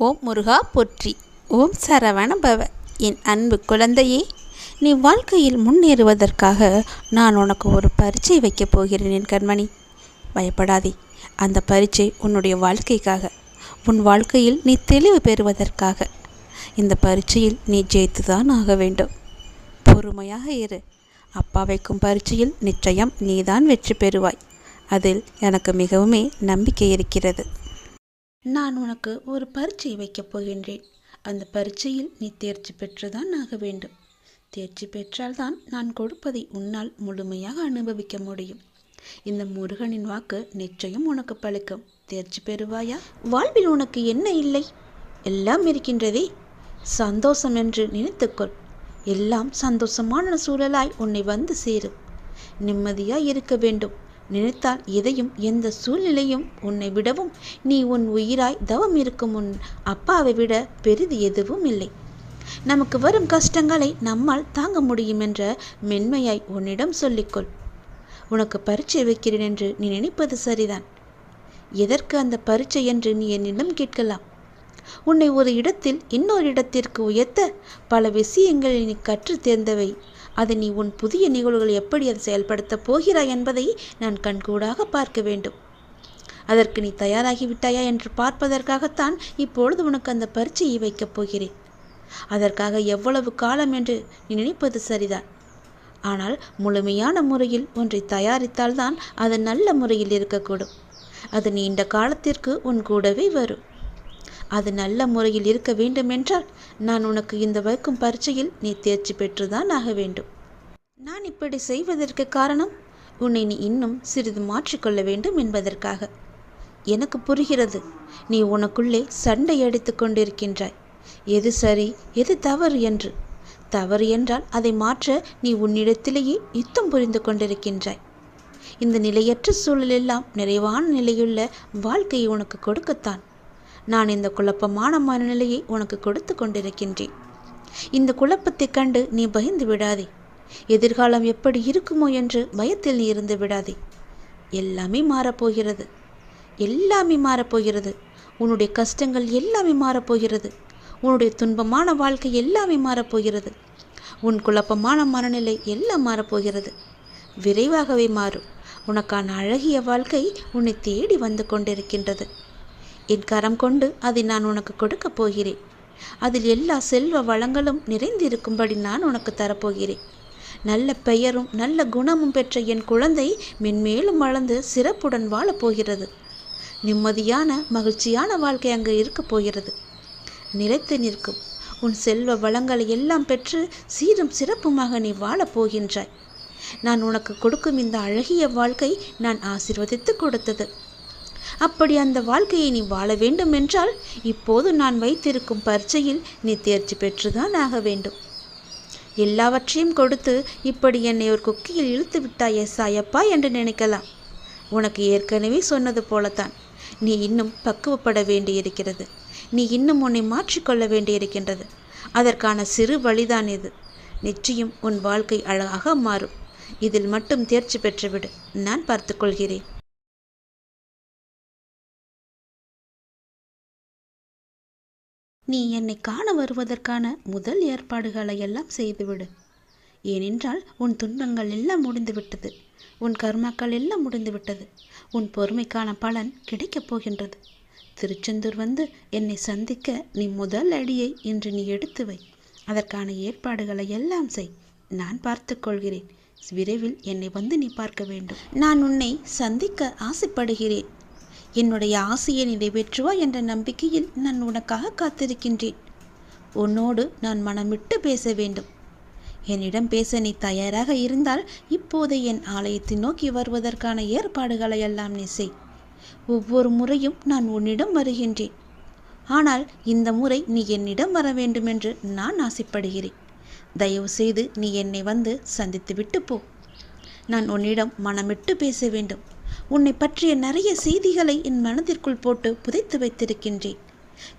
ஓம் முருகா போற்றி. ஓம் சரவண பவ. என் அன்பு குழந்தையே, நீ வாழ்க்கையில் முன்னேறுவதற்காக நான் உனக்கு ஒரு பரீட்சை வைக்கப் போகிறேன் என் கண்மணி. பயப்படாதே. அந்த பரீட்சை உன்னுடைய வாழ்க்கைக்காக, உன் வாழ்க்கையில் நீ தெளிவு பெறுவதற்காக. இந்த பரீட்சையில் நீ ஜெயித்துதான் ஆக வேண்டும். பொறுமையாக இரு. அப்பா வைக்கும் பரீட்சையில் நிச்சயம் நீதான் வெற்றி பெறுவாய். அதில் எனக்கு மிகவுமே நம்பிக்கை இருக்கிறது. நான் உனக்கு ஒரு பரீட்சை வைக்கப் போகின்றேன். அந்த பரீட்சையில் நீ தேர்ச்சி பெற்றுதான் ஆக வேண்டும். தேர்ச்சி பெற்றால்தான் நான் கொடுப்பதை உன்னால் முழுமையாக அனுபவிக்க முடியும். இந்த முருகனின் வாக்கு நிச்சயம் உனக்கு பலிக்கும். தேர்ச்சி பெறுவாயா? வாழ்வில் உனக்கு என்ன இல்லை? எல்லாம் இருக்கின்றதே. சந்தோஷம் என்று நினைத்துக்கொள். எல்லாம் சந்தோஷமான சூழலாய் உன்னை வந்து சேரும். நிம்மதியாய் இருக்க வேண்டும். நினைத்தால் எதையும் எந்த சூழ்நிலையும் உன்னை விடவும் நீ உன் உயிராய் தவம் இருக்கும் உன் அப்பாவை விட பெரிது எதுவும் இல்லை. நமக்கு வரும் கஷ்டங்களை நம்மால் தாங்க முடியும் என்ற மென்மையாய் உன்னிடம் சொல்லிக்கொள். உனக்கு பரீட்சை வைக்கிறேன் என்று நீ நினைப்பது சரிதான். எதற்கு அந்த பரீட்சை என்று நீ என்னிடம் கேட்கலாம். உன்னை ஒரு இடத்தில் இன்னொரு இடத்திற்கு உயர்த்த பல விஷயங்களை நீ கற்று தேர்ந்தவை. அதை நீ உன் புதிய நிகழ்வுகள் எப்படி அதை செயல்படுத்தப் போகிறாய் என்பதை நான் கண்கூடாக பார்க்க வேண்டும். அதற்கு நீ தயாராகிவிட்டாயா என்று பார்ப்பதற்காகத்தான் இப்பொழுது உனக்கு அந்த பரீட்சையை வைக்கப் போகிறேன். அதற்காக எவ்வளவு காலம் என்று நீ நினைப்பது சரிதான். ஆனால் முழுமையான முறையில் ஒன்றை தயாரித்தால்தான் அது நல்ல முறையில் இருக்கக்கூடும். அது நீண்ட காலத்திற்கு உன் கூடவே வரும். அது நல்ல முறையில் இருக்க வேண்டுமென்றால் நான் உனக்கு இந்த வைக்கும் பரீட்சையில் நீ தேர்ச்சி பெற்றுதான் ஆக வேண்டும். நான் இப்படி செய்வதற்கு காரணம் உன்னை நீ இன்னும் சிறிது மாற்றிக்கொள்ள வேண்டும் என்பதற்காக. எனக்கு புரிகிறது. நீ உனக்குள்ளே சண்டை அடித்து கொண்டிருக்கின்றாய். எது சரி எது தவறு என்று. தவறு என்றால் அதை மாற்ற நீ உன்னிடத்திலேயே யுத்தம் புரிந்து கொண்டிருக்கின்றாய். இந்த நிலையற்ற சூழலெல்லாம் நிறைவான நிலையுள்ள வாழ்க்கையை உனக்கு கொடுக்கத்தான் நான் இந்த குழப்பமான மனநிலையை உனக்கு கொடுத்து கொண்டிருக்கின்றேன். இந்த குழப்பத்தை கண்டு நீ பயந்து விடாதே. எதிர்காலம் எப்படி இருக்குமோ என்று பயத்தில் நீ இருந்து விடாதே. எல்லாமே மாறப்போகிறது. எல்லாமே மாறப்போகிறது. உன்னுடைய கஷ்டங்கள் எல்லாமே மாறப்போகிறது. உன்னுடைய துன்பமான வாழ்க்கை எல்லாமே மாறப்போகிறது. உன் குழப்பமான மனநிலை எல்லாம் மாறப்போகிறது. விரைவாகவே மாறும். உனக்கான அழகிய வாழ்க்கை உன்னை தேடி வந்து கொண்டிருக்கின்றது. என் கரம் கொண்டு அதை நான் உனக்கு கொடுக்கப் போகிறேன். அதில் எல்லா செல்வ வளங்களும் நிறைந்திருக்கும்படி நான் உனக்கு தரப்போகிறேன். நல்ல பெயரும் நல்ல குணமும் பெற்ற என் குழந்தை மென்மேலும் வளர்ந்து சிறப்புடன் வாழப்போகிறது. நிம்மதியான மகிழ்ச்சியான வாழ்க்கை அங்கு இருக்கப் போகிறது. நிலைத்து நிற்கும் உன் செல்வ வளங்களை எல்லாம் பெற்று சீரும் சிறப்புமாக நீ வாழப்போகின்றாய். நான் உனக்கு கொடுக்கும் இந்த அழகிய வாழ்க்கை நான் ஆசீர்வதித்து கொடுத்தது. அப்படி அந்த வாழ்க்கையை நீ வாழ வேண்டும் என்றால் இப்போது நான் வைத்திருக்கும் பரீட்சையில் நீ தேர்ச்சி பெற்றுதான் ஆக வேண்டும். எல்லாவற்றையும் கொடுத்து இப்படி என்னை ஒரு குக்கியில் இழுத்து விட்டாயே சாயப்பா என்று நினைக்கலாம். உனக்கு ஏற்கனவே சொன்னது போலத்தான். நீ இன்னும் பக்குவப்பட வேண்டியிருக்கிறது. நீ இன்னும் உன்னை மாற்றிக்கொள்ள வேண்டியிருக்கின்றது. அதற்கான சிறு வழிதான் இது. நிச்சயம் உன் வாழ்க்கை அழகாக மாறும். இதில் மட்டும் தேர்ச்சி பெற்றுவிடு. நான் பார்த்துக்கொள்கிறேன். நீ என்னை காண வருவதற்கான முதல் ஏற்பாடுகளை எல்லாம் செய்துவிடு. ஏனென்றால் உன் துன்பங்கள் எல்லாம் முடிந்துவிட்டது. உன் கர்மாக்கள் எல்லாம் முடிந்துவிட்டது. உன் பொறுமைக்கான பலன் கிடைக்கப் போகின்றது. திருச்செந்தூர் வந்து என்னை சந்திக்க நீ முதல் அடியை இன்று நீ எடுத்து வை. அதற்கான ஏற்பாடுகளை எல்லாம் செய். நான் பார்த்து கொள்கிறேன். விரைவில் என்னை வந்து நீ பார்க்க வேண்டும். நான் உன்னை சந்திக்க ஆசைப்படுகிறேன். என்னுடைய ஆசையை நிறைவேற்றுவா என்ற நம்பிக்கையில் நான் உனக்காக காத்திருக்கின்றேன். உன்னோடு நான் மனமிட்டு பேச வேண்டும். என்னிடம் பேச நீ தயாராக இருந்தால் இப்போது என் ஆலயத்தை நோக்கி வருவதற்கான ஏற்பாடுகளை எல்லாம் நீ செய். ஒவ்வொரு முறையும் நான் உன்னிடம் வருகின்றேன். ஆனால் இந்த முறை நீ என்னிடம் வர வேண்டும் என்று நான் ஆசைப்படுகிறேன். தயவு செய்து நீ என்னை வந்து சந்தித்து விட்டு போ. நான் உன்னிடம் மனமிட்டு பேச வேண்டும். உன்னை பற்றிய நிறைய செய்திகளை என் மனதிற்குள் போட்டு புதைத்து வைத்திருக்கின்றேன்.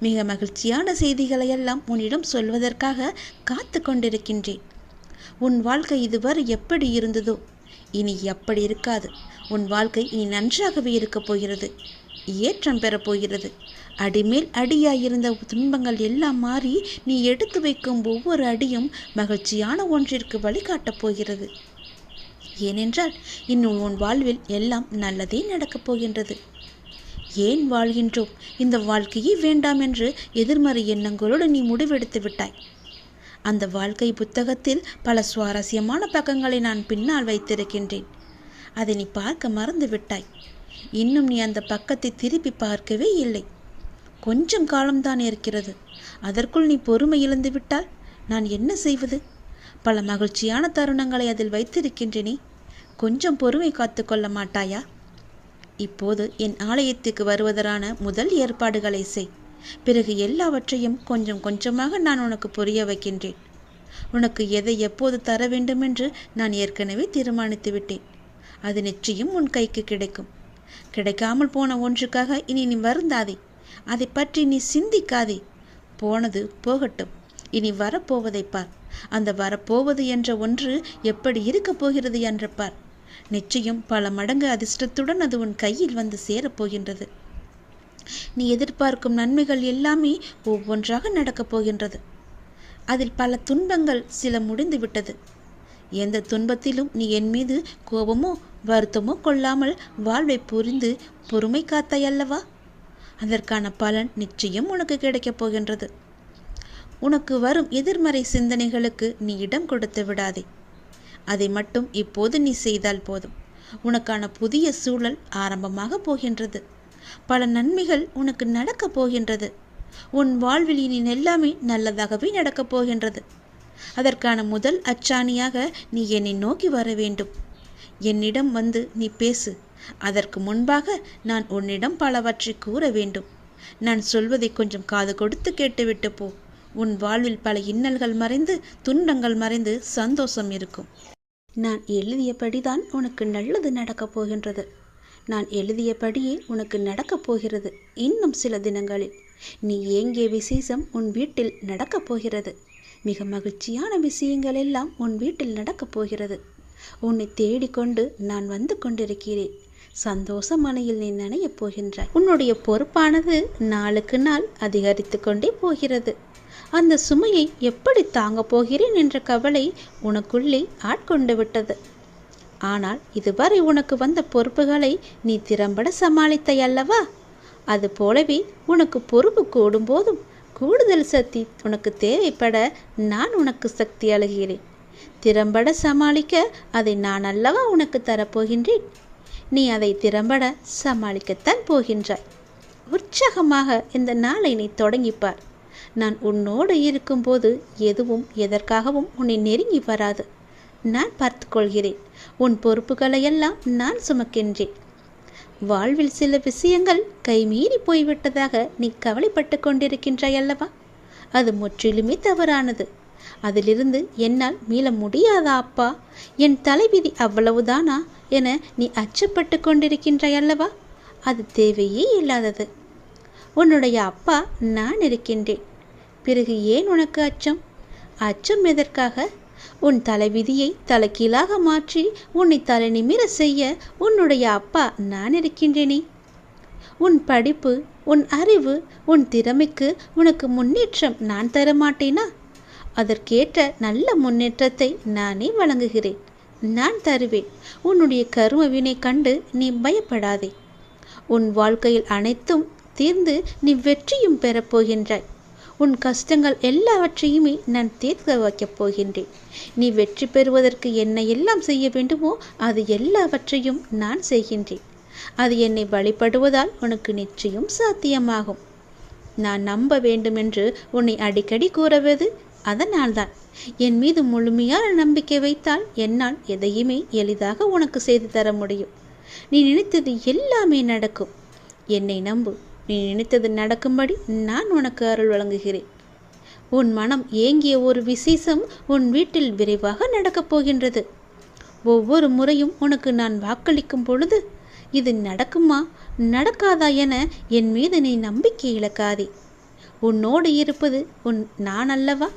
மிக மகிழ்ச்சியான செய்திகளை எல்லாம் உன்னிடம் சொல்வதற்காக காத்து கொண்டிருக்கின்றேன். உன் வாழ்க்கை இதுவரை எப்படி இருந்ததோ இனி எப்படி இருக்காது. உன் வாழ்க்கை இனி நன்றாகவே இருக்கப் போகிறது. ஏற்றம் பெறப்போகிறது. அடிமேல் அடியாயிருந்த துன்பங்கள் எல்லாம் மாறி நீ எடுத்து வைக்கும் ஒவ்வொரு அடியும் மகிழ்ச்சியான ஒன்றிற்கு வழிகாட்டப் போகிறது. ஏனென்றால் இன்னும் உன் வாழ்வில் எல்லாம் நல்லதே நடக்கப் போகின்றது. ஏன் வாழ்கின்றோம், இந்த வாழ்க்கையே வேண்டாம் என்று எதிர்மறை எண்ணங்களோடு நீ முடிவெடுத்து விட்டாய். அந்த வாழ்க்கை புத்தகத்தில் பல சுவாரஸ்யமான பக்கங்களை நான் பின்னால் வைத்திருக்கின்றேன். அதை நீ பார்க்க மறந்து விட்டாய். இன்னும் நீ அந்த பக்கத்தை திருப்பி பார்க்கவே இல்லை. கொஞ்சம் காலம்தான் இருக்கிறது. அதற்குள் நீ பொறுமை இழந்து விட்டால் நான் என்ன செய்வது? பல மகிழ்ச்சியான தருணங்களை அதில் வைத்திருக்கின்றேனே. கொஞ்சம் பொறுமை காத்து கொள்ள மாட்டாயா? இப்போது என் ஆலயத்துக்கு வருவதற்கான முதல் ஏற்பாடுகளை செய். பிறகு எல்லாவற்றையும் கொஞ்சம் கொஞ்சமாக நான் உனக்கு புரிய வைக்கின்றேன். உனக்கு எதை எப்போது தர வேண்டும் என்று நான் ஏற்கனவே தீர்மானித்து விட்டேன். அது நிச்சயம் உன் கைக்கு கிடைக்கும். கிடைக்காமல் போன ஒன்றுக்காக இனி நீ வருந்தாதே. அதை பற்றி நீ சிந்திக்காதே. போனது போகட்டும். இனி வரப்போவதை பார். அந்த வரப்போவது என்ற ஒன்று எப்படி இருக்கப் போகிறது என்று பார். நிச்சயம் பல மடங்கு அதிர்ஷ்டத்துடன் அது உன் கையில் வந்து சேரப்போகின்றது. நீ எதிர்பார்க்கும் நன்மைகள் எல்லாமே ஒவ்வொன்றாக நடக்கப் போகின்றது. அதில் பல துன்பங்கள் சில முடிந்து விட்டது. எந்த துன்பத்திலும் நீ என் மீது கோபமோ வருத்தமோ கொள்ளாமல் வாழ்வை புரிந்து பொறுமை காத்தாய் அல்லவா? அதற்கான பலன் நிச்சயம் உனக்கு கிடைக்கப் போகின்றது. உனக்கு வரும் எதிர்மறை சிந்தனைகளுக்கு நீ இடம் கொடுத்து விடாதே. அதை மட்டும் இப்போது நீ செய்தால் போதும். உனக்கான புதிய சூழல் ஆரம்பமாக போகின்றது. பல நன்மைகள் உனக்கு நடக்கப் போகின்றது. உன் வாழ்வில் இனி எல்லாமே நல்லதாகவே நடக்கப் போகின்றது. அதற்கான முதல் அச்சாணியாக நீ என்னை நோக்கி வர வேண்டும். என்னிடம் வந்து நீ பேசு. அதற்கு முன்பாக நான் உன்னிடம் பலவற்றை கூற வேண்டும். நான் சொல்வதை கொஞ்சம் காது கொடுத்து கேட்டுவிட்டு போ. உன் வாழ்வில் பல இன்னல்கள் மறைந்து துன்பங்கள் மறைந்து சந்தோஷம் இருக்கும். நான் எழுதியபடிதான் உனக்கு நல்லது நடக்கப் போகின்றது. நான் எழுதியபடியே உனக்கு நடக்கப் போகிறது. இன்னும் சில தினங்களில் நீ ஏங்கிய விசேஷம் உன் வீட்டில் நடக்கப் போகிறது. மிக மகிழ்ச்சியான விஷயங்கள் எல்லாம் உன் வீட்டில் நடக்கப் போகிறது. உன்னை தேடிக்கொண்டு நான் வந்து கொண்டிருக்கிறேன். சந்தோஷ மலையில் நீ நனையப் போகின்றாய். உன்னுடைய பொறுப்பானது நாளுக்கு நாள் அதிகரித்து கொண்டே போகிறது. அந்த சுமையை எப்படி தாங்கப் போகிறேன் என்ற கவலை உனக்குள்ளே ஆட்கொண்டு விட்டது. ஆனால் இதுவரை உனக்கு வந்த பொறுப்புகளை நீ திறம்பட சமாளித்தாய் அல்லவா? அது போலவே உனக்கு பொறுப்பு கூடும்போதும் கூடுதல் சக்தி உனக்கு தேவைப்பட நான் உனக்கு சக்தி அளிக்கிறேன். திறம்பட சமாளிக்க அதை நான் அல்லவா உனக்கு தரப்போகின்றேன். நீ அதை திறம்பட சமாளிக்கத்தான் போகின்றாய். உற்சாகமாக இந்த நாளை நீ தொடங்கிப்பார். நான் உன்னோடு இருக்கும்போது எதுவும் எதற்காகவும் உன்னை நெருங்கி வராது. நான் பார்த்து கொள்கிறேன். உன் பொறுப்புகளையெல்லாம் நான் சுமக்கின்றேன். வாழ்வில் சில விஷயங்கள் கைமீறி போய்விட்டதாக நீ கவலைப்பட்டு கொண்டிருக்கின்றாய் அல்லவா? அது முற்றிலுமே தவறானது. அதிலிருந்து என்னால் மீள முடியாதா அப்பா? என் தலைவிதி அவ்வளவுதானா என நீ அச்சப்பட்டு கொண்டிருக்கின்றாய் அல்லவா? அது தேவையே இல்லாதது. உன்னுடைய அப்பா நான் இருக்கின்றேன். பிறகு ஏன் உனக்கு அச்சம்? அச்சம் எதற்காக? உன் தலைவிதியை தலைகீழாக மாற்றி உன்னை தலை நிமிர செய்ய உன்னுடைய அப்பா நான் இருக்கின்றேனே. உன் படிப்பு, உன் அறிவு, உன் திறமைக்கு உனக்கு முன்னேற்றம் நான் தரமாட்டேனா? அதற்கேற்ற நல்ல முன்னேற்றத்தை நானே வழங்குகிறேன். நான் தருவேன். உன்னுடைய கர்ம வினை கண்டு நீ பயப்படாதே. உன் வாழ்க்கையில் அனைத்தும் தீர்ந்து நீ வெற்றியும் பெறப்போகின்றாய். உன் கஷ்டங்கள் எல்லாவற்றையுமே நான் தீர்க்க வைக்கப் போகின்றேன். நீ வெற்றி பெறுவதற்கு என்ன எல்லாம் செய்ய வேண்டுமோ அது எல்லாவற்றையும் நான் செய்கின்றேன். அது என்னை வழிபடுவதால் உனக்கு நிச்சயம் சாத்தியமாகும். நான் நம்ப வேண்டுமென்று உன்னை அடிக்கடி கூறுவது அதனால்தான். என் மீது முழுமையான நம்பிக்கை வைத்தால் என்னால் எதையுமே எளிதாக உனக்கு செய்து தர முடியும். நீ நினைத்தது எல்லாமே நடக்கும். என்னை நம்பு. நீ நினைத்தது நடக்கும்படி நான் உனக்கு அருள் வழங்குகிறேன். உன் மனம் ஏங்கிய ஒரு விசேஷம் உன் வீட்டில் விரைவாக நடக்கப் போகின்றது. ஒவ்வொரு முறையும் உனக்கு நான் வாக்களிக்கும் பொழுது இது நடக்குமா நடக்காதா என என் மீது நீ நம்பிக்கை இழக்காதே. உன்னோடு இருப்பது நான் அல்லவா?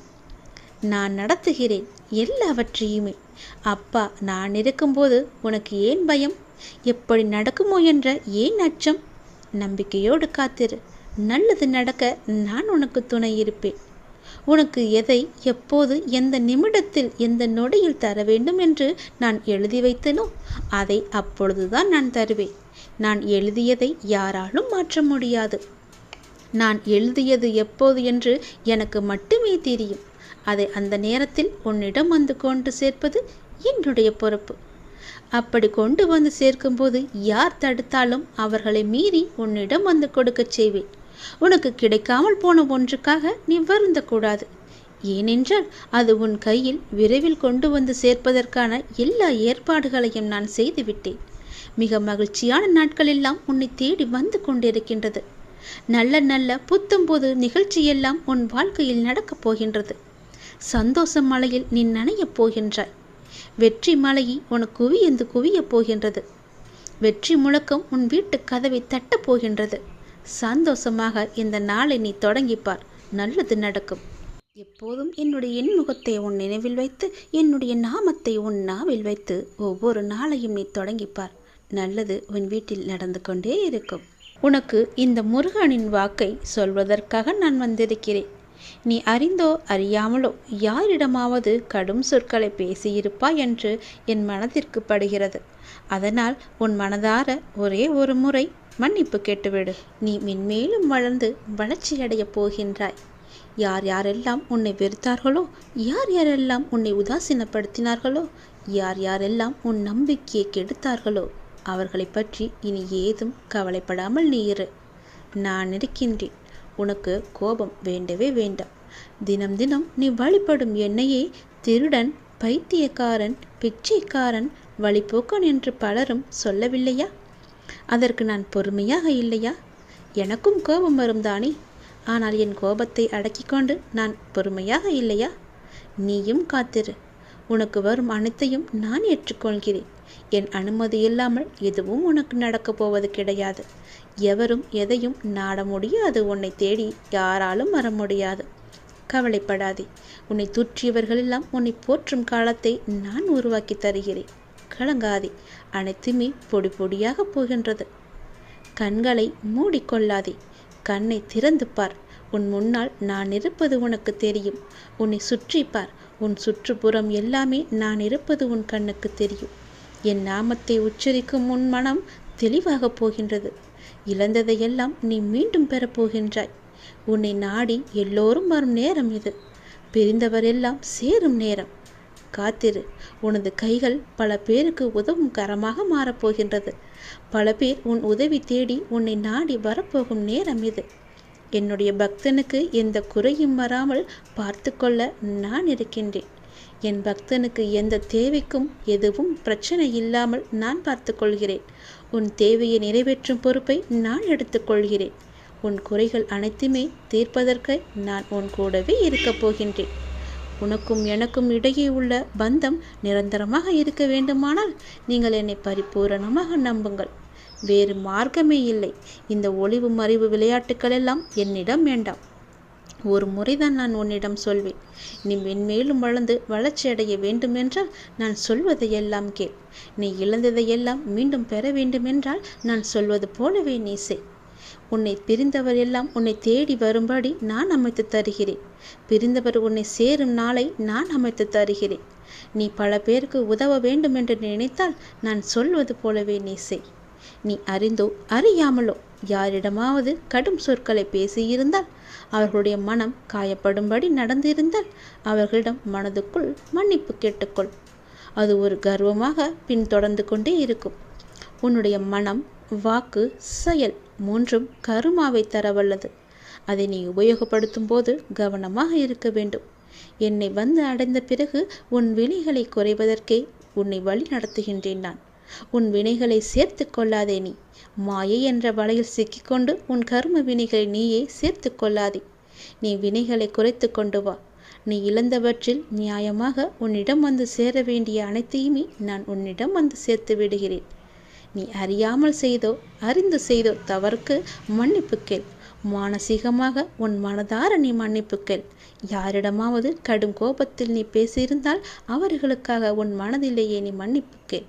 நான் நடத்துகிறேன் எல்லாவற்றையுமே. அப்பா நான் இருக்கும்போது உனக்கு ஏன் பயம்? எப்படி நடக்குமோ என்ற ஏன் அச்சம்? நம்பிக்கையோடு காத்திரு. நல்லது நடக்க நான் உனக்கு துணை இருப்பேன். உனக்கு எதை எப்போது எந்த நிமிடத்தில் எந்த நொடியில் தர வேண்டும் என்று நான் எழுதி வைத்தனோ அதை அப்பொழுதுதான் நான் தருவேன். நான் எழுதியதை யாராலும் மாற்ற முடியாது. நான் எழுதியது எப்போது என்று எனக்கு மட்டுமே தெரியும். அதை அந்த நேரத்தில் உன்னிடம் வந்து கொண்டு சேர்ப்பது என்னுடைய பொறுப்பு. அப்படி கொண்டு வந்து சேர்க்கும்போது யார் தடுத்தாலும் அவர்களை மீறி உன்னிடம் வந்து கொடுக்கச் செய்வேன். உனக்கு கிடைக்காமல் போன ஒன்றுக்காக நீ வருந்தக்கூடாது. ஏனென்றால் அது உன் கையில் விரைவில் கொண்டு வந்து சேர்ப்பதற்கான எல்லா ஏற்பாடுகளையும் நான் செய்துவிட்டேன். மிக மகிழ்ச்சியான நாட்கள் எல்லாம் உன்னை தேடி வந்து கொண்டிருக்கின்றது. நல்ல நல்ல புத்தம்போது நிகழ்ச்சியெல்லாம் உன் வாழ்க்கையில் நடக்கப் போகின்றது. சந்தோஷ மலையில் நீ நனையப் போகின்றாய். வெற்றி மலையை உனக்கு குவியந்து குவியப் போகின்றது. வெற்றி முழக்கம் உன் வீட்டு கதவை தட்டப் போகின்றது. சந்தோஷமாக இந்த நாளை நீ தொடங்கிப்பார். நல்லது நடக்கும். எப்போதும் என்னுடைய இன்முகத்தை உன் நினைவில் வைத்து என்னுடைய நாமத்தை உன் நாவில் வைத்து ஒவ்வொரு நாளையும் நீ தொடங்கிப்பார். நல்லது உன் வீட்டில் நடந்து கொண்டே இருக்கும். உனக்கு இந்த முருகனின் வாக்கை சொல்வதற்காக நான் வந்திருக்கிறேன். நீ அறிந்தோ அறியாமலோ யாரிடமாவது கடும் சொற்களை பேசியிருப்பாய் என்று என் மனதிற்கு படுகிறது. அதனால் உன் மனதார ஒரே ஒரு முறை மன்னிப்பு கேட்டுவிடு. நீ மென்மேலும் வளர்ந்து வளர்ச்சியடையப் போகின்றாய். யார் யாரெல்லாம் உன்னை வெறுத்தார்களோ, யார் யாரெல்லாம் உன்னை உதாசீனப்படுத்தினார்களோ, யார் யாரெல்லாம் உன் நம்பிக்கையை கெடுத்தார்களோ அவர்களை பற்றி இனி ஏதும் கவலைப்படாமல் நீ இரு. நான் இருக்கின்றேன். உனக்கு கோபம் வேண்டவே வேண்டாம். தினம் தினம் நீ வழிபடும் என்னையே திருடன், பைத்தியக்காரன், பிச்சைக்காரன், வழிபோக்கன் என்று பலரும் சொல்லவில்லையா? அதற்கு நான் பொறுமையாக இல்லையா? எனக்கும் கோபம் வரும் தானே. ஆனால் என் கோபத்தை அடக்கிக் கொண்டு நான் பொறுமையாக இல்லையா? நீயும் காத்திரு. உனக்கு வரும் அனைத்தையும் நான் ஏற்றுக்கொள்கிறேன். என் அனுமதி இல்லாமல் எதுவும் உனக்கு நடக்கப் போவது கிடையாது. எவரும் எதையும் நாட முடியாது. உன்னை தேடி யாராலும் வர முடியாது. கவலைப்படாதே. உன்னை தூற்றியவர்களெல்லாம் உன்னை போற்றும் காலத்தை நான் உருவாக்கி தருகிறேன். கலங்காதே. அனைத்துமே பொடி பொடியாக போகின்றது. கண்களை மூடிக்கொள்ளாதே. கண்ணை திறந்து பார். உன் முன்னால் நான் இருப்பது உனக்கு தெரியும். உன்னை சுற்றி பார். உன் சுற்றுப்புறம் எல்லாமே நான் இருப்பது உன் கண்ணுக்கு தெரியும். என் நாமத்தை உச்சரிக்கும் உன் மனம் தெளிவாக போகின்றது. இழந்ததையெல்லாம் நீ மீண்டும் பெறப்போகின்றாய். உன்னை நாடி எல்லோரும் வரும் நேரம் இது. பிரிந்தவரெல்லாம் சேரும் நேரம். காத்திரு. உனது கைகள் பல பேருக்கு உதவும் கரமாக மாறப்போகின்றது. பல பேர் உன் உதவி தேடி உன்னை நாடி வரப்போகும் நேரம் இது. என்னுடைய பக்தனுக்கு எந்த குறையும் வராமல் பார்த்து கொள்ள நான் இருக்கின்றேன். என் பக்தனுக்கு எந்த தேவைக்கும் எதுவும் பிரச்சனை இல்லாமல் நான் பார்த்து கொள்கிறேன். உன் தேவையை நிறைவேற்றும் பொறுப்பை நான் எடுத்துக்கொள்கிறேன். உன் குறைகள் அனைத்துமே தீர்ப்பதற்கு நான் உன் கூடவே இருக்கப் போகின்றேன். உனக்கும் எனக்கும் இடையே உள்ள பந்தம் நிரந்தரமாக இருக்க வேண்டுமானால் நீங்கள் என்னை பரிபூரணமாக நம்புங்கள். வேறு மார்க்கமே இல்லை. இந்த ஒளிவு மறைவு விளையாட்டுக்கள் எல்லாம் என்னிடம் வேண்டாம். ஒரு முறைதான் நான் உன்னிடம் சொல்வேன். நீ மென்மேலும் வளர்ந்து வளர்ச்சி அடைய வேண்டுமென்றால் நான் சொல்வதையெல்லாம் கேள். நீ இழந்ததையெல்லாம் மீண்டும் பெற வேண்டுமென்றால் நான் சொல்வது போலவே நீ செய். உன்னை பிரிந்தவர் எல்லாம் உன்னை தேடி வரும்படி நான் அமைத்து தருகிறேன். பிரிந்தவர் உன்னை சேரும் நாளை நான் அமைத்து தருகிறேன். நீ பல பேருக்கு உதவ வேண்டும் என்று நினைத்தால் நான் சொல்வது போலவே நீ செய். நீ அறிந்தோ அறியாமலோ யாரிடமாவது கடும் சொற்களை பேசியிருந்தால், அவர்களுடைய மனம் காயப்படும்படி நடந்திருந்தால் அவர்களிடம் மனதுக்குள் மன்னிப்பு கேட்டுக்கொள். அது ஒரு கர்வமாக பின்தொடர்ந்து கொண்டே இருக்கும். உன்னுடைய மனம், வாக்கு, செயல் மூன்றும் கருமாவை தரவல்லது. அதை நீ உபயோகப்படுத்தும் போது கவனமாக இருக்க வேண்டும். என்னை வந்து அடைந்த பிறகு உன் வினைகளை குறைவதற்கே உன்னை வழி நடத்துகின்றேன் நான். உன் வினைகளை சேர்த்து கொள்ளாதே. நீ மாயை என்ற வலையில் சிக்கிக்கொண்டு உன் கர்ம வினைகளை நீயே சேர்த்து கொள்ளாதே. நீ வினைகளை குறைத்து கொண்டு வா. நீ இழந்தவற்றில் நியாயமாக உன்னிடம் வந்து சேர வேண்டிய அனைத்தையுமே நான் உன்னிடம் வந்து சேர்த்து விடுகிறேன். நீ அறியாமல் செய்தோ அறிந்து செய்தோ தவறுக்கு மன்னிப்பு கேள். மானசீகமாக உன் மனதார நீ மன்னிப்பு கேள். யாரிடமாவது கடும் கோபத்தில் நீ பேசியிருந்தால் அவர்களுக்காக உன் மனதிலேயே நீ மன்னிப்பு கேள்.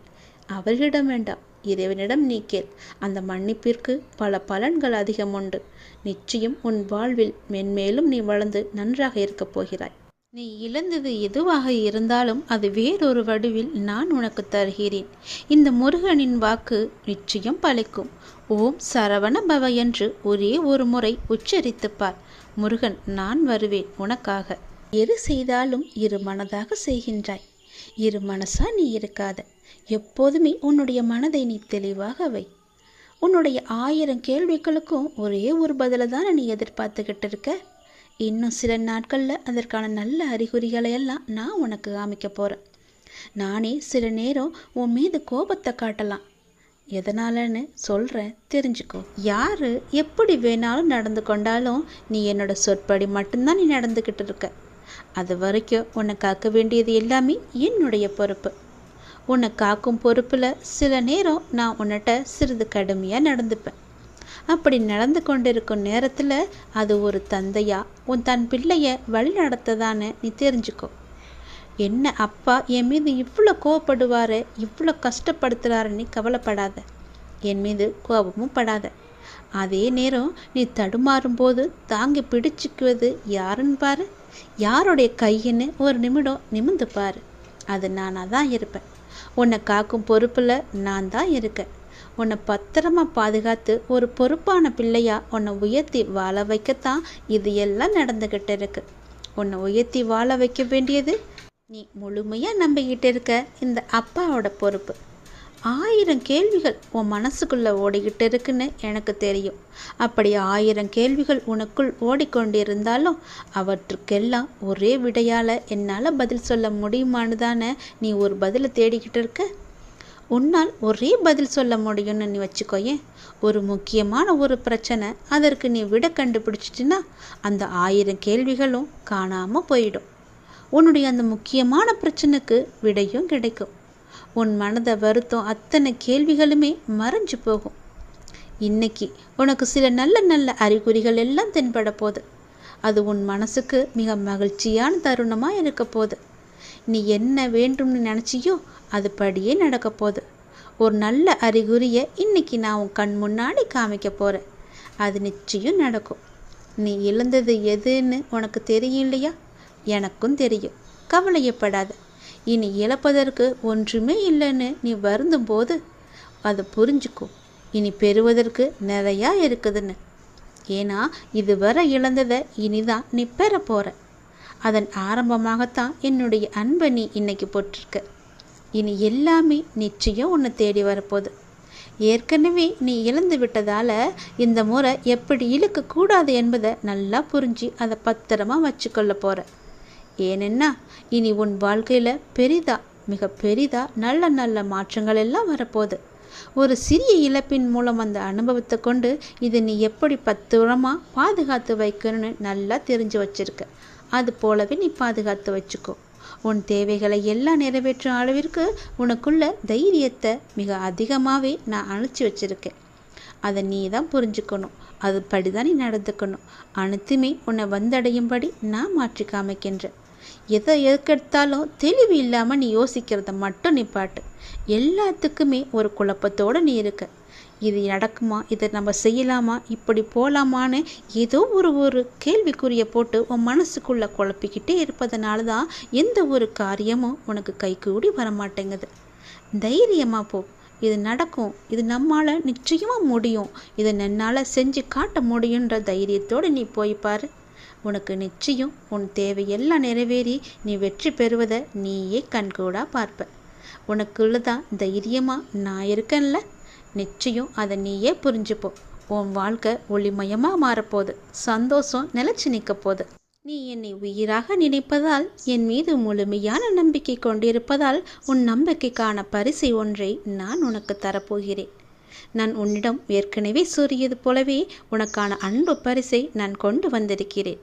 அவர்களிடம் வேண்டாம், இறைவனிடம் நீ கேள். அந்த மன்னிப்பிற்கு பல பலன்கள் அதிகம் உண்டு. நிச்சயம் உன் வாழ்வில் மென்மேலும் நீ வளர்ந்து நன்றாக இருக்கப் போகிறாய். நீ இழந்தது எதுவாக இருந்தாலும் அது வேறொரு வடிவில் நான் உனக்கு தருகிறேன். இந்த முருகனின் வாக்கு நிச்சயம் பலிக்கும். ஓம் சரவண பவ என்று ஒரே ஒரு முறை உச்சரித்துப்பார். முருகன், நான் வருவேன் உனக்காக. எது செய்தாலும் இரு மனதாக செய்கின்றாய். இரு மனசா நீ இருக்காத. எப்போதுமே உன்னுடைய மனதை நீ தெளிவாக வை. உன்னுடைய 1000 கேள்விகளுக்கும் ஒரே ஒரு பதிலை தானே நீ எதிர்பார்த்துக்கிட்டு இருக்க. இன்னும் சில நாட்களில் அதற்கான நல்ல அறிகுறிகளை எல்லாம் நான் உனக்கு காமிக்க போகிறேன். நானே சில நேரம் உன் மீது கோபத்தை காட்டலாம். எதனாலன்னு சொல்கிறேன், தெரிஞ்சுக்கோ. யார் எப்படி வேணாலும் நடந்து கொண்டாலும் நீ என்னோட சொற்படி மட்டும்தான் நீ நடந்துக்கிட்டு இருக்க. அது வரைக்கும் உன்னை காக்க வேண்டியது எல்லாமே என்னுடைய பொறுப்பு. உன்னை காக்கும் பொறுப்பில் சில நேரம் நான் உன்னிட்ட சிறிது கடுமையாக நடந்துப்பேன். அப்படி நடந்து கொண்டிருக்கும் நேரத்தில் அது ஒரு தந்தையா உன் தன் பிள்ளைய வழி நடத்ததான்னு நீ தெரிஞ்சுக்கோ. என்ன அப்பா என் மீது இவ்வளோ கோவப்படுவார், இவ்வளோ கஷ்டப்படுத்துகிறாருன்னு கவலைப்படாத. என் மீது கோபமும் படாத. அதே நேரம் நீ தடுமாறும்போது தாங்கி பிடிச்சிக்குவது யாருன்னு பாரு. யாருடைய கையின்னு ஒரு நிமிடம் நிமிந்து பாரு. அது நானாக தான் இருப்பேன். உன்னை காக்கும் பொறுப்பில் நான் தான் இருக்கேன். உன்னை பத்திரமா பாதுகாத்து ஒரு பொறுப்பான பிள்ளையா உன்னை உயர்த்தி வாழ வைக்கத்தான் இது எல்லாம் நடந்துக்கிட்டு இருக்கு. உன்னை உயர்த்தி வாழ வைக்க வேண்டியது நீ முழுமையாக நம்பிக்கிட்டு இருக்க இந்த அப்பாவோட பொறுப்பு. 1000 கேள்விகள் உன் மனசுக்குள்ளே ஓடிக்கிட்டு இருக்குன்னு எனக்கு தெரியும். அப்படி 1000 கேள்விகள் உனக்குள் ஓடிக்கொண்டிருந்தாலும் அவற்றுக்கெல்லாம் ஒரே விடையால் என்னால் பதில் சொல்ல முடியுமான்னு தானே நீ ஒரு பதிலை தேடிக்கிட்டு இருக்க. உன்னால் ஒரே பதில் சொல்ல முடியும்னு நீ வச்சுக்கோயேன். ஒரு முக்கியமான ஒரு பிரச்சனை, அதற்கு நீ விட கண்டுபிடிச்சிட்டின்னா அந்த 1000 கேள்விகளும் காணாமல் போயிடும். உன்னுடைய அந்த முக்கியமான பிரச்சனைக்கு விடையும் கிடைக்கும். உன் மனதை வருத்தம் அத்தனை கேள்விகளுமே மறைஞ்சு போகும். இன்னைக்கு உனக்கு சில நல்ல நல்ல அறிகுறிகள் எல்லாம் தென்பட போகுது. அது உன் மனசுக்கு மிக மகிழ்ச்சியான தருணமாக இருக்க போகுது. நீ என்ன வேண்டும்னு நினச்சியோ அது படியே நடக்க போகுது. ஒரு நல்ல அறிகுறியை இன்னைக்கு நான் உன் கண் முன்னாடி காமிக்க போகிறேன். அது நிச்சயம் நடக்கும். நீ இழந்தது எதுன்னு உனக்கு தெரியும் இல்லையா? எனக்கும் தெரியும். கவலையப்படாத. இனி இழப்பதற்கு ஒன்றுமே இல்லைன்னு நீ வருந்தும் போது அதை புரிஞ்சுக்கோ. இனி பெறுவதற்கு நிறையா இருக்குதுன்னு. ஏன்னா இதுவரை இழந்ததை இனிதான் நீ பெற போகிற. அதன் ஆரம்பமாகத்தான் என்னுடைய அன்பை நீ இன்னைக்கு போட்டிருக்க. இனி எல்லாமே நிச்சயம் உன்னை தேடி வரப்போகுது. ஏற்கனவே நீ இழந்து விட்டதால் இந்த முறை எப்படி இழுக்கக்கூடாது என்பதை நல்லா புரிஞ்சு அதை பத்திரமா வச்சுக்கொள்ள போகிற. ஏனென்னா இனி உன் வாழ்க்கையில் பெரிதா, மிக பெரிதா நல்ல நல்ல மாற்றங்கள் எல்லாம் வரப்போகுது. ஒரு சிறிய இழப்பின் மூலம் அந்த அனுபவத்தை கொண்டு இதை நீ எப்படி பத்திரமாக பாதுகாத்து வைக்கணும்னு நல்லா தெரிஞ்சு வச்சிருக்க. அது போலவே நீ பாதுகாத்து வச்சுக்கோ. உன் தேவைகளை எல்லாம் நிறைவேற்றும் அளவிற்கு உனக்குள்ள தைரியத்தை மிக அதிகமாகவே நான் அணைச்சி வச்சுருக்கேன். அதை நீ தான் புரிஞ்சுக்கணும். அது படிதான் நீ நடந்துக்கணும். அனைத்துமே உன்னை வந்தடையும்படி நான் மாற்றி காமிக்கின்றேன். எதை எதுக்கெடுத்தாலும் தெளிவு இல்லாமல் நீ யோசிக்கிறத மட்டும் நிப்பாட்டு. எல்லாத்துக்குமே ஒரு குழப்பத்தோடு நீ இருக்க. இது நடக்குமா, இதை நம்ம செய்யலாமா, இப்படி போகலாமான்னு ஏதோ ஒரு கேள்விக்குறியை போட்டு உன் மனசுக்குள்ளே குழப்பிக்கிட்டே இருப்பதனால தான் எந்த ஒரு காரியமும் உனக்கு கைகூடி வரமாட்டேங்குது. தைரியமாக போ. இது நடக்கும். இது நம்மால் நிச்சயமாக முடியும். இதை என்னால் செஞ்சு காட்ட முடியுன்ற தைரியத்தோடு நீ போய்ப்பார். உனக்கு நிச்சயம் உன் தேவையெல்லாம் நிறைவேறி நீ வெற்றி பெறுவதை நீயே கண்கூடா பார்ப்ப. உனக்குள்ளதான் தைரியமாக நான் இருக்கேன்ல, நிச்சயம் அதை நீயே புரிஞ்சுப்போ. உன் வாழ்க்கை ஒளிமயமாக மாறப்போகுது. சந்தோஷம் நிலச்சி நிற்க போகுது. நீ என்னை உயிராக நினைப்பதால், என் மீது முழுமையான நம்பிக்கை கொண்டிருப்பதால் உன் நம்பிக்கைக்கான பரிசை ஒன்றை நான் உனக்கு தரப்போகிறேன். நான் உன்னிடம் ஏற்கனவே கூறியது போலவே உனக்கான அன்பு பரிசை நான் கொண்டு வந்திருக்கிறேன்.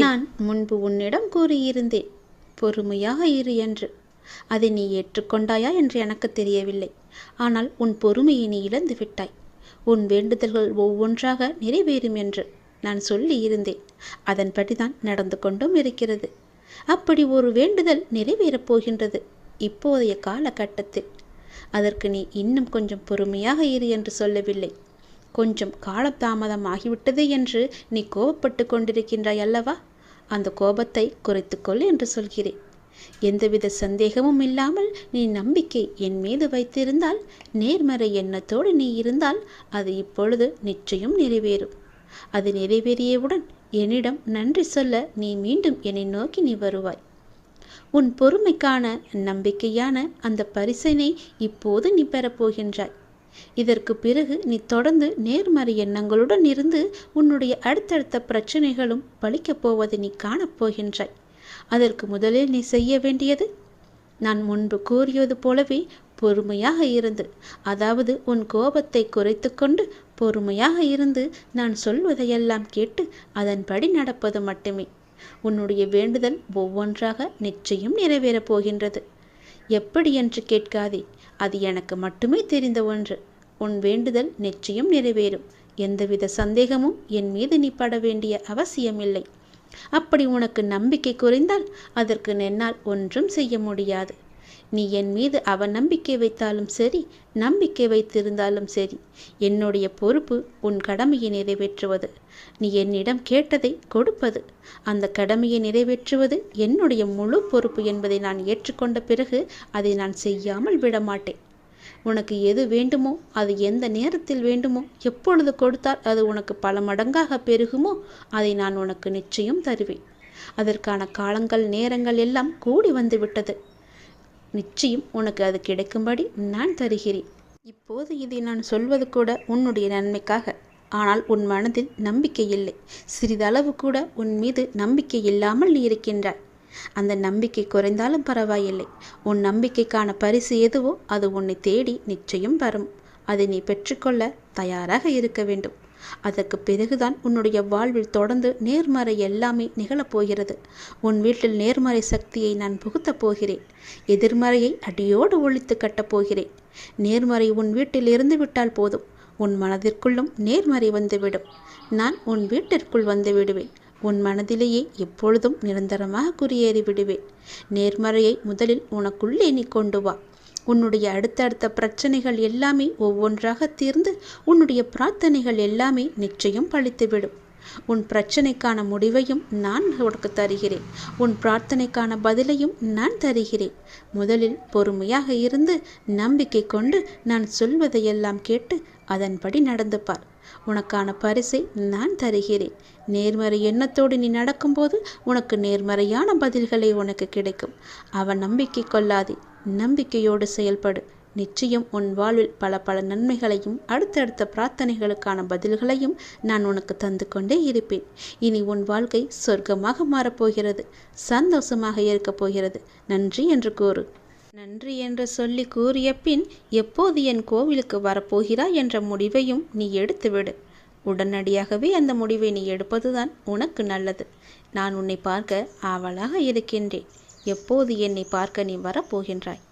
நான் முன்பு உன்னிடம் கூறியிருந்தேன், பொறுமையாக இரு என்று. அதை நீ ஏற்றுக்கொண்டாயா என்று எனக்கு தெரியவில்லை. ஆனால் உன் பொறுமையை நீ இழந்து விட்டாய். உன் வேண்டுதல்கள் ஒவ்வொன்றாக நிறைவேறும் என்று நான் சொல்லி இருந்தேன். அதன்படிதான் நடந்து கொண்டும் இருக்கிறது. அப்படி ஒரு வேண்டுதல் நிறைவேறப் போகின்றது இப்போதைய காலகட்டத்தில். அதற்கு நீ இன்னும் கொஞ்சம் பொறுமையாக இரு என்று சொல்லவில்லை. கொஞ்சம் காலதாமதம் ஆகிவிட்டது என்று நீ கோபப்பட்டு கொண்டிருக்கின்றாய் அல்லவா? அந்த கோபத்தை குறைத்துக்கொள் என்று சொல்கிறேன். எந்தவித சந்தேகமும் இல்லாமல் நீ நம்பிக்கை என் மீது வைத்திருந்தால், நேர்மறை எண்ணத்தோடு நீ இருந்தால், அது இப்பொழுது நிச்சயம் நிறைவேறும். அது நிறைவேறியவுடன் என்னிடம் நன்றி சொல்ல நீ மீண்டும் என்னை நோக்கி நீ வருவாய். உன் பொறுமைக்கான நம்பிக்கையான அந்த பரிசினை இப்போது நீ பெறப்போகின்றாய். இதற்கு பிறகு நீ தொடர்ந்து நேர்மறை எண்ணங்களுடன் இருந்து உன்னுடைய அடுத்தடுத்த பிரச்சனைகளும் பலிக்கப் போவதை நீ காணப்போகின்றாய். அதற்கு முதலில் நீ செய்ய வேண்டியது, நான் முன்பு கூறியது போலவே பொறுமையாக இருந்து, அதாவது உன் கோபத்தை குறைத்து கொண்டு பொறுமையாக இருந்து நான் சொல்வதையெல்லாம் கேட்டு அதன்படி நடப்பது மட்டுமே. உன்னுடைய வேண்டுதல் ஒவ்வொன்றாக நிச்சயம் நிறைவேறப் போகின்றது. எப்படி என்று கேட்காதே, அது எனக்கு மட்டுமே தெரிந்த ஒன்று. உன் வேண்டுதல் நிச்சயம் நிறைவேறும். எந்தவித சந்தேகமும் என் மீது நீ பட வேண்டிய அவசியமில்லை. அப்படி உனக்கு நம்பிக்கை குறைந்தால் அதற்கு என்னால் ஒன்றும் செய்ய முடியாது. நீ என் மீது அவநம்பிக்கை வைத்தாலும் சரி, நம்பிக்கை வைத்திருந்தாலும் சரி, என்னுடைய பொறுப்பு உன் கடமையை நிறைவேற்றுவது. நீ என்னிடம் கேட்டதை கொடுப்பது. அந்த கடமையை நிறைவேற்றுவது என்னுடைய முழு பொறுப்பு என்பதை நான் ஏற்றுக்கொண்ட பிறகு அதை நான் செய்யாமல் விடமாட்டேன். உனக்கு எது வேண்டுமோ, அது எந்த நேரத்தில் வேண்டுமோ, எப்பொழுது கொடுத்தால் அது உனக்கு பல மடங்காக பெருகுமோ அதை நான் உனக்கு நிச்சயம் தருவேன். அதற்கான காலங்கள் நேரங்கள் எல்லாம் கூடி வந்து விட்டது. நிச்சயம் உனக்கு அது கிடைக்கும்படி நான் தருகிறேன். இப்போது இதை நான் சொல்வது கூட உன்னுடைய நன்மைக்காக. ஆனால் உன் மனதில் நம்பிக்கை இல்லை. சிறிதளவு கூட உன் மீது நம்பிக்கை இல்லாமல் நீ இருக்கின்றாய். அந்த நம்பிக்கை குறைந்தாலும் பரவாயில்லை. உன் நம்பிக்கைக்கான பரிசு எதுவோ அது உன்னை தேடி நிச்சயம் வரும். அதை நீ பெற்றுக்கொள்ள தயாராக இருக்க வேண்டும். அதற்கு பிறகுதான் உன்னுடைய வாழ்வில் தொடர்ந்து நேர்மறை எல்லாமே நிகழப்போகிறது. உன் வீட்டில் நேர்மறை சக்தியை நான் புகுத்தப் போகிறேன். எதிர்மறையை அடியோடு ஒழித்து கட்டப் போகிறேன். நேர்மறை உன் வீட்டில் இருந்து விட்டால் போதும், உன் மனதிற்குள்ளும் நேர்மறை வந்துவிடும். நான் உன் வீட்டிற்குள் வந்து விடுவேன். உன் மனதிலேயே எப்பொழுதும் நிரந்தரமாக குடியேறி விடுவேன். நேர்மறையை முதலில் உனக்குள்ளே நீ கொண்டு வா. உன்னுடைய அடுத்தடுத்த பிரச்சனைகள் எல்லாமே ஒவ்வொன்றாக தீர்ந்து உன்னுடைய பிரார்த்தனைகள் எல்லாமே நிச்சயம் பலித்துவிடும். உன் பிரச்சனைக்கான முடிவையும் நான் உனக்கு தருகிறேன். உன் பிரார்த்தனைக்கான பதிலையும் நான் தருகிறேன். முதலில் பொறுமையாக இருந்து நம்பிக்கை கொண்டு நான் சொல்வதையெல்லாம் கேட்டு அதன்படி நடந்து பார். உனக்கான பரிசை நான் தருகிறேன். நேர்மறை எண்ணத்தோடு நீ நடக்கும்போது உனக்கு நேர்மறையான பதில்களை உனக்கு கிடைக்கும். அவன் நம்பிக்கை கொள்ளாதே, நம்பிக்கையோடு செயல்படு. நிச்சயம் உன் வாழ்வில் பல பல நன்மைகளையும் அடுத்தடுத்த பிரார்த்தனைகளுக்கான பதில்களையும் நான் உனக்கு தந்து கொண்டே இருப்பேன். இனி உன் வாழ்க்கை சொர்க்கமாக மாறப்போகிறது. சந்தோஷமாக இருக்கப் போகிறது. நன்றி என்று கூறு. நன்றி என்று சொல்லி கூறிய பின் எப்போது என் கோவிலுக்கு வரப்போகிறாய் என்ற முடிவையும் நீ எடுத்துவிடு. உடனடியாகவே அந்த முடிவை நீ எடுப்பதுதான் உனக்கு நல்லது. நான் உன்னை பார்க்க ஆவலாக இருக்கின்றேன். எப்போது என்னை பார்க்க நீ வரப்போகின்றாய்?